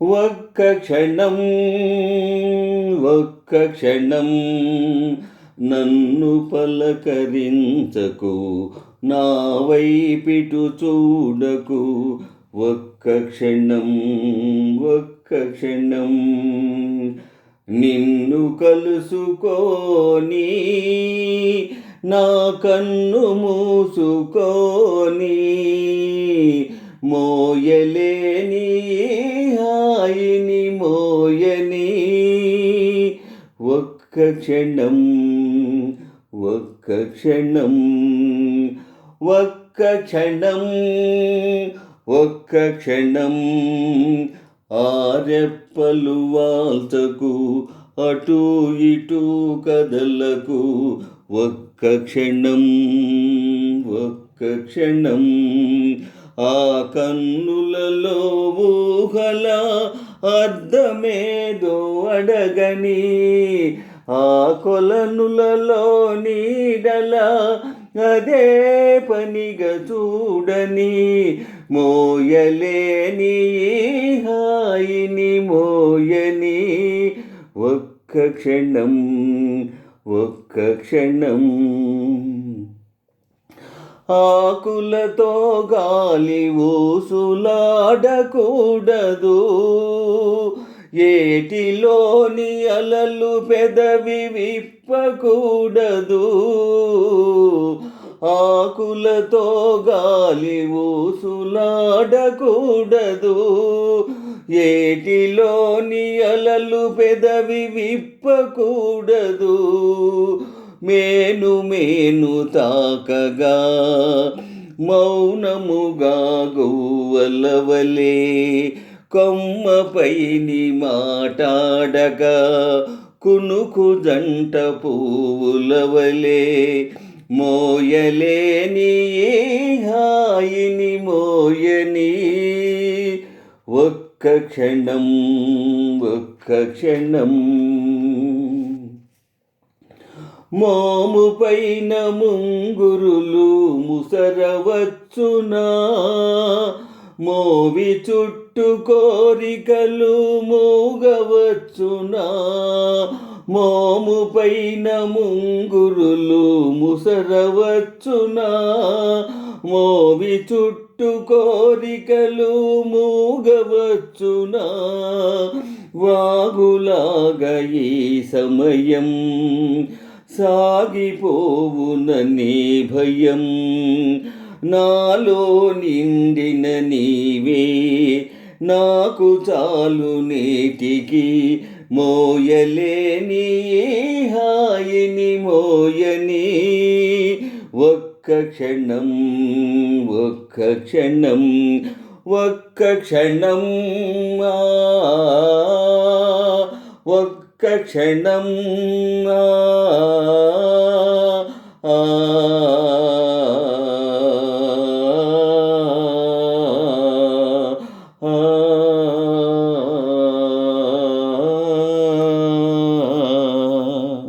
ఒక్క క్షణం ఒక్క క్షణం నన్ను పలకరించకు, నా వైపిటు చూడకు. ఒక్క క్షణం ఒక్క క్షణం నిన్ను కలుసుకొని నా కన్ను మూసుకొని మోయలేని హాయిని మోయని. ఒక్క క్షణం ఒక్క క్షణం ఒక్క క్షణం ఒక్క క్షణం ఆరెప్పలు వాల్చకు, అటు ఇటు కదలకు. ఒక్క క్షణం ఒక్క క్షణం ఆ కన్నులలో ఊహల అర్థమేదో అడగని, ఆ కొలనులలో నీడల అదే పనిగా చూడని. మోయలేని హాయిని మోయని. ఒక్క క్షణం ఒక్క క్షణం ఆకులతో గాలి ఊసులాడకూడదు, ఏటిలోని అలలు పెదవి విప్పకూడదు. ఆకులతో గాలి ఊసులాడకూడదు, ఏటిలోని అలలు పెదవి విప్పకూడదు. మేను మేను తాకగా మౌనముగా గువ్వలవలే, కొమ్మపైని మాటాడగా కునుకు జంట పువ్వులవలే. మోయలేని హాయిని మోయని. ఒక్క క్షణం ఒక్క క్షణం మోము పైన ముంగురులు ముసరవచ్చునా, మోవి చుట్టు కోరికలు మూగవచ్చునా. మోము పైన ముంగురులు ముసరవచ్చునా, మోవి చుట్టు కోరికలు మూగవచ్చునా. వాగులాగా ఈ సమయం సాగిపోవునని భయం, నాలో నిండిన నీవే నాకు చాలు నేటికి. మోయలేని హాయిని మోయని. ఒక్క క్షణం ఒక్క క్షణం ఒక్క క్షణం ఒక్క క్షణం